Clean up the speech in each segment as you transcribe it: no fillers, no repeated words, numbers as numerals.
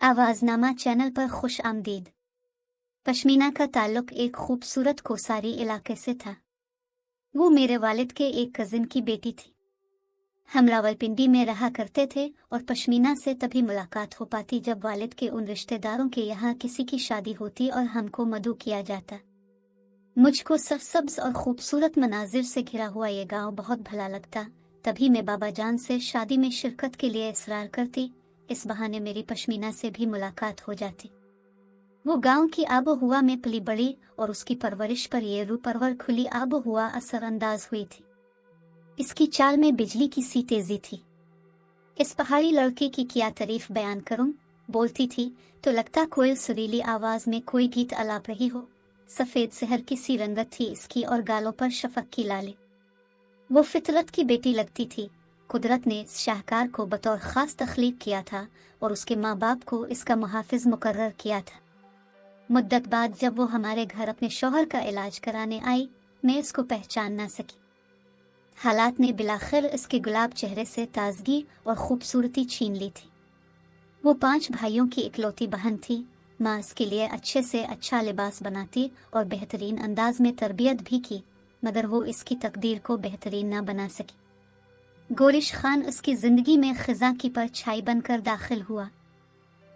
आवाज़नामा channel पर खुश आमदीद। पश्मीना का ताल्लुक एक खूबसूरत कोसारी इलाके से था। वो मेरे वालिद के एक कज़िन की बेटी थी। हम रावलपिंडी में रहा करते थे और पश्मीना से तभी मुलाकात हो पाती जब वालिद के उन रिश्तेदारों के यहाँ किसी की शादी होती और हमको मदऊ किया जाता। मुझको सरसब्ज और खूबसूरत मनाजिर से घिरा हुआ ये गांव बहुत भला लगता। तभी मैं बाबा जान से शादी में शिरकत के लिए इसरार करती। इस बहाने मेरी पश्मीना से भी मुलाकात हो जाती। वो गांव की आबो हुआ में पली बड़ी और उसकी परवरिश पर ये रूह परवर खुली आबो हुआ असरअंदाज हुई थी। इसकी चाल में बिजली की सी तेजी थी। इस पहाड़ी लड़के की क्या तारीफ बयान करूं। बोलती थी तो लगता कोयल सुरीली आवाज में कोई गीत अलाप रही हो। सफेद सहर की सी रंगत थी इसकी और गालों पर शफक की लाले। वो फितरत की बेटी लगती थी। कुदरत ने इस शाहकार को बतौर खास तख्लीक किया था और उसके माँ बाप को इसका मुहाफिज मुकर्रर किया था। मुद्दत बाद जब वो हमारे घर अपने शौहर का इलाज कराने आई, मैं इसको पहचान ना सकी। हालात ने बिलाखिर इसके गुलाब चेहरे से ताजगी और खूबसूरती छीन ली थी। वो 5 भाइयों की इकलौती बहन थी। माँ इसके लिए अच्छे से अच्छा लिबास बनाती और बेहतरीन अंदाज में तरबियत भी की, मगर वो इसकी तकदीर को बेहतरीन ना बना सकी। गोरिश खान उसकी जिंदगी में खिजा की परछाई बनकर दाखिल हुआ।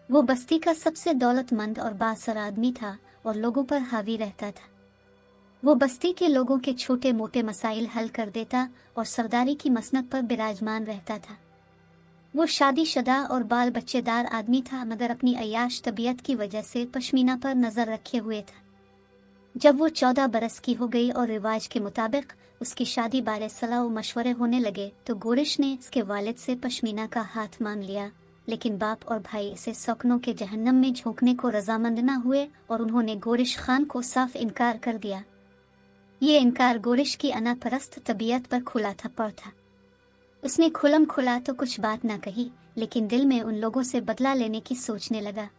वो बस्ती का सबसे दौलतमंद और बासर आदमी था और लोगों पर हावी रहता था। वो बस्ती के लोगों के छोटे मोटे मसाइल हल कर देता और सरदारी की मसनद पर विराजमान रहता था। वो शादीशुदा और बाल बच्चेदार आदमी था, मगर अपनी अय्याश तबीयत की वजह से पश्मीना पर नजर रखे हुए था। जब वो 14 बरस की हो गई और रिवाज के मुताबिक उसकी शादी बारे सलाह मशवरे होने लगे तो गोरिश ने इसके वालिद से पश्मीना का हाथ मांग लिया, लेकिन बाप और भाई इसे सौकनों के जहन्नम में झोंकने को रजामंद न हुए और उन्होंने गोरिश खान को साफ इनकार कर दिया। ये इनकार गोरिश की अना परस्त तबीयत पर खुला थप्पड़ था। उसने खुलम खुला तो कुछ बात ना कही, लेकिन दिल में उन लोगों से बदला लेने की सोचने लगा।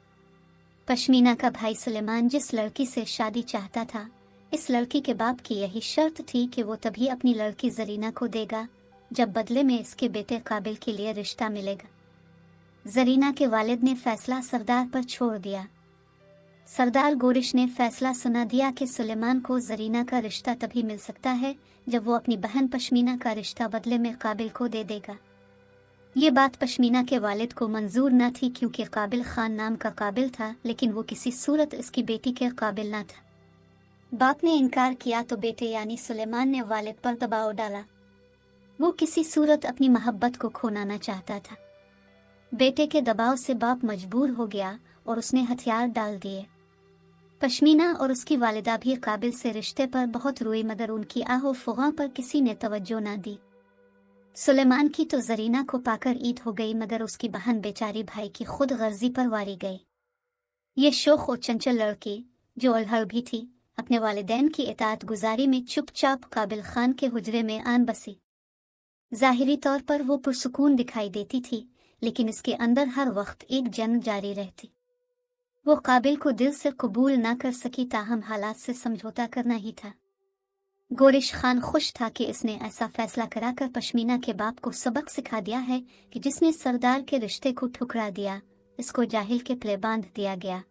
पश्मीना का भाई सुलेमान जिस लड़की से शादी चाहता था, इस लड़की के बाप की यही शर्त थी कि वो तभी अपनी लड़की जरीना को देगा जब बदले में इसके बेटे काबिल के लिए रिश्ता मिलेगा। जरीना के वालिद ने फैसला सरदार पर छोड़ दिया। सरदार गोरिश ने फैसला सुना दिया कि सुलेमान को जरीना का रिश्ता तभी मिल सकता है जब वो अपनी बहन पश्मीना का रिश्ता बदले में काबिल को दे देगा। ये बात पश्मीना के वालिद को मंजूर न थी, क्योंकि काबिल खान नाम का काबिल था, लेकिन वो किसी सूरत इसकी बेटी के काबिल न था। बाप ने इनकार किया तो बेटे यानी सुलेमान ने वालिद पर दबाव डाला। वो किसी सूरत अपनी मोहब्बत को खोना न चाहता था। बेटे के दबाव से बाप मजबूर हो गया और उसने हथियार डाल दिए। पश्मीना और उसकी वालिदा भी काबिल से रिश्ते पर बहुत रोई, मगर उनकी आहो फुगा पर किसी ने तवज्जो न दी। सुलेमान की तो जरीना को पाकर ईद हो गई, मगर उसकी बहन बेचारी भाई की खुद गर्जी पर वारी गई। ये शोख और चंचल लड़की, जो अलहड़ भी थी, अपने वालिदैन की इताअत गुजारी में चुपचाप काबिल खान के हुजरे में आन बसी। जाहिरी तौर पर वो पुरसुकून दिखाई देती थी, लेकिन इसके अंदर हर वक्त एक जंग जारी रहती। वो काबिल को दिल से कबूल ना कर सकी, ताहम हालात से समझौता करना ही था। गोरिश खान खुश था कि इसने ऐसा फैसला कराकर पश्मीना के बाप को सबक सिखा दिया है कि जिसने सरदार के रिश्ते को ठुकरा दिया, इसको जाहिल के प्ले बांध दिया गया।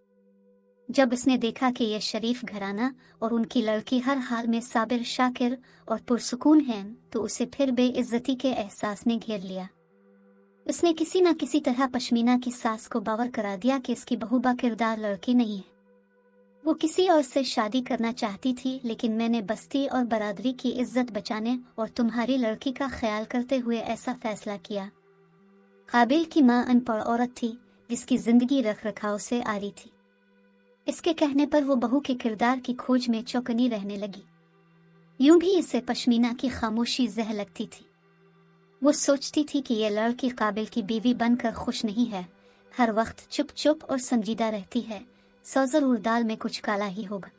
जब इसने देखा कि यह शरीफ घराना और उनकी लड़की हर हाल में साबिर, शाकिर और पुरसुकून हैं, तो उसे फिर बेइज्जती के एहसास ने घेर लिया। उसने किसी न किसी तरह पश्मीना की सास को बावर करा दिया कि इसकी बहू बा किरदार लड़की नहीं है। वो किसी और से शादी करना चाहती थी, लेकिन मैंने बस्ती और बरादरी की इज्जत बचाने और तुम्हारी लड़की का ख्याल करते हुए ऐसा फैसला किया। काबिल की माँ अनपढ़ औरत थी, जिसकी जिंदगी रख रखाव से आ रही थी। इसके कहने पर वो बहू के किरदार की खोज में चौकनी रहने लगी। यूं भी इसे पश्मीना की खामोशी जह लगती थी। वो सोचती थी कि यह लड़की काबिल की बीवी बनकर खुश नहीं है, हर वक्त चुप चुप और संजीदा रहती है, सो जरूर दाल में कुछ काला ही होगा।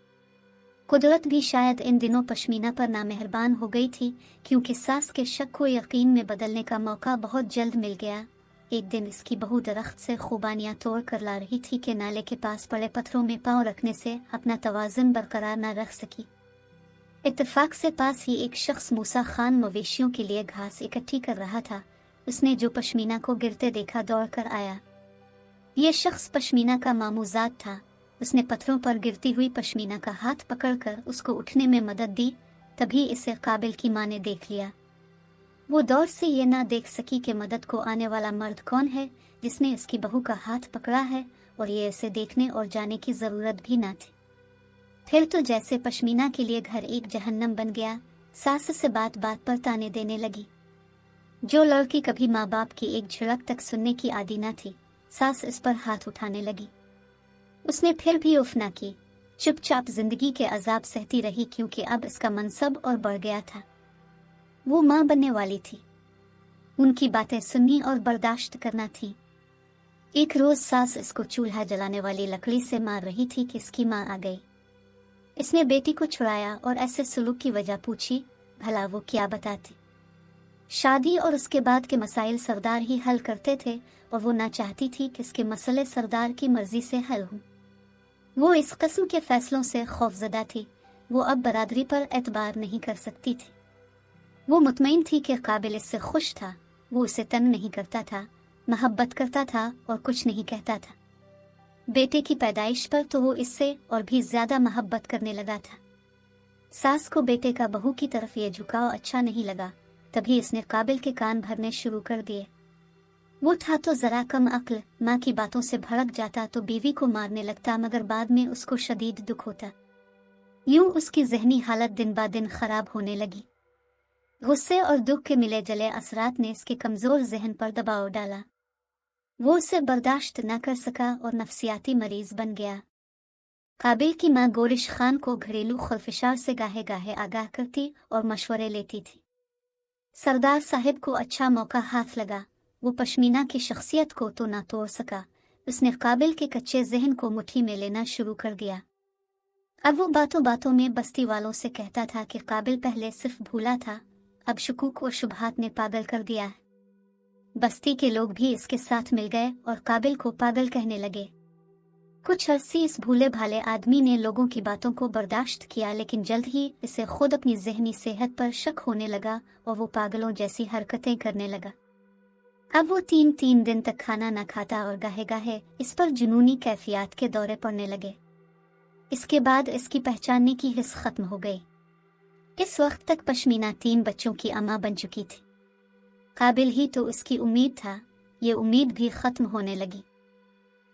कुदरत भी शायद इन दिनों पश्मीना पर नामेहरबान हो गई थी, क्योंकि सास के शक को यकीन में बदलने का मौका बहुत जल्द मिल गया। एक दिन इसकी बहू दरख्त से खूबानियां तोड़ कर ला रही थी कि नाले के पास पड़े पत्थरों में पांव रखने से अपना तवाज़ुन बरकरार न रख सकी। इत्तेफाक से पास ही एक शख्स मूसा खान मवेशियों के लिए घास इकट्ठी कर रहा था। उसने जो पश्मीना को गिरते देखा दौड़ कर आया। ये शख्स पश्मीना का मामूजाद था। उसने पत्थरों पर गिरती हुई पश्मीना का हाथ पकड़कर उसको उठने में मदद दी। तभी इसे काबिल की माँ ने देख लिया। वो दौर से ये ना देख सकी कि मदद को आने वाला मर्द कौन है जिसने इसकी बहू का हाथ पकड़ा है, और ये इसे देखने और जाने की जरूरत भी ना थी। फिर तो जैसे पश्मीना के लिए घर एक जहन्नम बन गया। सास से बात बात पर ताने देने लगी। जो लड़की कभी माँ बाप की एक झिड़क तक सुनने की आदी न थी, सास इस पर हाथ उठाने लगी। उसने फिर भी उफ न की, चुपचाप जिंदगी के अजाब सहती रही, क्योंकि अब इसका मनसब और बढ़ गया था। वो माँ बनने वाली थी, उनकी बातें सुननी और बर्दाश्त करना थी। एक रोज सास इसको चूल्हा जलाने वाली लकड़ी से मार रही थी कि इसकी माँ आ गई। इसने बेटी को छुड़ाया और ऐसे सुलूक की वजह पूछी। भला वो क्या बताती? शादी और उसके बाद के मसाइल सरदार ही हल करते थे, और वो ना चाहती थी कि इसके मसले सरदार की मर्जी से हल हों। वो इस किस्म के फैसलों से खौफजदा थी। वो अब बरादरी पर एतबार नहीं कर सकती थी। वो मुतमईन थी कि काबिल इससे खुश था। वो उसे तंग नहीं करता था, मोहब्बत करता था और कुछ नहीं कहता था। बेटे की पैदाइश पर तो वो इससे और भी ज्यादा मोहब्बत करने लगा था। सास को बेटे का बहू की तरफ ये झुकाव अच्छा नहीं लगा। तभी इसने काबिल के कान भरने शुरू कर दिए। वो था तो जरा कम अक्ल, माँ की बातों से भड़क जाता तो बीवी को मारने लगता, मगर बाद में उसको शदीद दुख होता। यूं उसकी जहनी हालत दिन ब दिन खराब होने लगी। गुस्से और दुख के मिले जले असरात ने इसके कमजोर जहन पर दबाव डाला। वो उसे बर्दाश्त न कर सका और नफ्सियाती मरीज बन गया। काबिल की माँ गोरिश खान को घरेलू खलफिशार से गाहे गाहे आगाह करती और मशवरे लेती थी। सरदार साहिब को अच्छा मौका हाथ लगा। वो पश्मीना की शख्सियत को तो ना तोड़ सका, उसने काबिल के कच्चे जहन को मुट्ठी में लेना शुरू कर दिया। अब वो बातों बातों में बस्ती वालों से कहता था कि काबिल पहले सिर्फ भूला था, अब शुकूक और शुबहात ने पागल कर दिया है। बस्ती के लोग भी इसके साथ मिल गए और काबिल को पागल कहने लगे। कुछ अरसे इस भूले भाले आदमी ने लोगों की बातों को बर्दाश्त किया, लेकिन जल्द ही इसे खुद अपनी जहनी सेहत पर शक होने लगा और वो पागलों जैसी हरकतें करने लगा। अब वो 3 दिन तक खाना न खाता और गाहे गाहे इस पर जुनूनी कैफियत के दौरे पड़ने लगे। इसके बाद इसकी पहचानने की हिस्स खत्म हो गई। इस वक्त तक पश्मीना 3 बच्चों की अम्मा बन चुकी थी। काबिल ही तो उसकी उम्मीद था, ये उम्मीद भी खत्म होने लगी।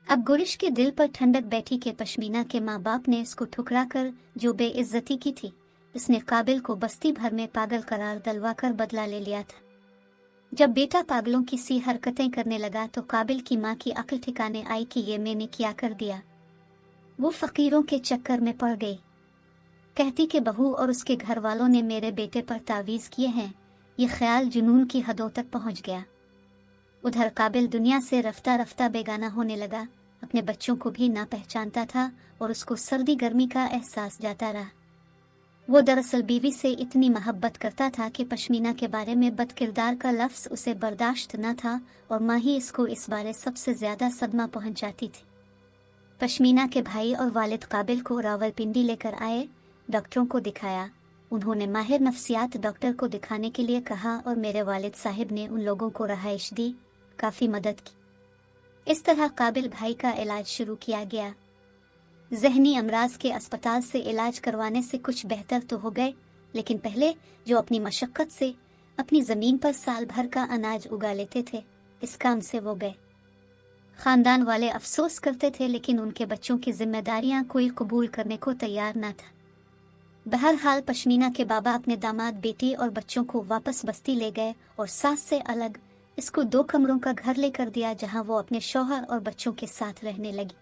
अब गुरिश के दिल पर ठंडक बैठी कि पश्मीना के माँ बाप ने इसको ठुकरा कर जो बेइज्जती की थी, इसने काबिल को बस्ती भर में पागल करार दलवा कर बदला ले लिया था। जब बेटा पागलों की सी हरकतें करने लगा तो काबिल की माँ की अक्ल ठिकाने आई कि ये मैंने क्या कर दिया। वो फकीरों के चक्कर में पड़ गई। कहती कि बहू और उसके घर वालों ने मेरे बेटे पर तावीज़ किए हैं। ये ख्याल जुनून की हदों तक पहुंच गया। उधर काबिल दुनिया से रफ्ता रफ्ता बेगाना होने लगा। अपने बच्चों को भी ना पहचानता था और उसको सर्दी गर्मी का एहसास जाता रहा। वो दरअसल बीवी से इतनी मोहब्बत करता था कि पश्मीना के बारे में बदकिरदार का लफ्ज़ उसे बर्दाश्त न था, और माँ ही इसको इस बारे सबसे ज्यादा सदमा पहुंचाती थी। पश्मीना के भाई और वालिद काबिल को रावलपिंडी लेकर आए, डॉक्टरों को दिखाया। उन्होंने माहिर नफ्सियात डॉक्टर को दिखाने के लिए कहा और मेरे वालिद साहिब ने उन लोगों को रहाइश दी, काफ़ी मदद की। इस तरह काबिल भाई का इलाज शुरू किया गया। जहनी अमराज के अस्पताल से इलाज करवाने से कुछ बेहतर तो हो गए, लेकिन पहले जो अपनी मशक्क़त से अपनी ज़मीन पर साल भर का अनाज उगा लेते थे, इस काम से वो गए। ख़ानदान वाले अफसोस करते थे, लेकिन उनके बच्चों की जिम्मेदारियां कोई कबूल करने को तैयार न था। बहरहाल पश्मीना के बाबा अपने दामाद, बेटी और बच्चों को वापस बस्ती ले गए और सास से अलग इसको 2 कमरों का घर लेकर दिया, जहां वो अपने शौहर और बच्चों के साथ रहने लगी।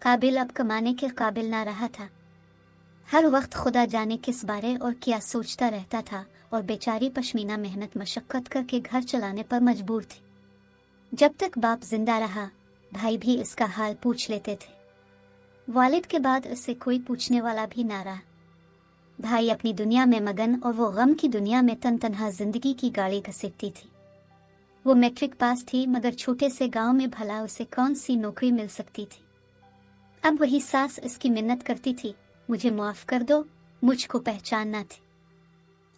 काबिल अब कमाने के काबिल ना रहा था। हर वक्त खुदा जाने किस बारे और क्या सोचता रहता था, और बेचारी पश्मीना मेहनत मशक्क़त करके घर चलाने पर मजबूर थी। जब तक बाप जिंदा रहा, भाई भी इसका हाल पूछ लेते थे। वालिद के बाद इससे कोई पूछने वाला भी ना रहा। भाई अपनी दुनिया में मगन और वो गम की दुनिया में तनहा जिंदगी की गाड़ी घसीटती थी। वो मैट्रिक पास थी, मगर छोटे से गांव में भला उसे कौन सी नौकरी मिल सकती थी। अब वही सास इसकी मिन्नत करती थी, मुझे माफ कर दो, मुझको पहचानना थी।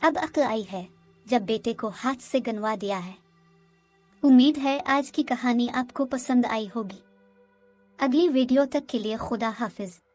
अब अक्ल आई है, जब बेटे को हाथ से गनवा दिया है। उम्मीद है आज की कहानी आपको पसंद आई होगी। اگلی ویڈیو تک کے لیے خدا حافظ۔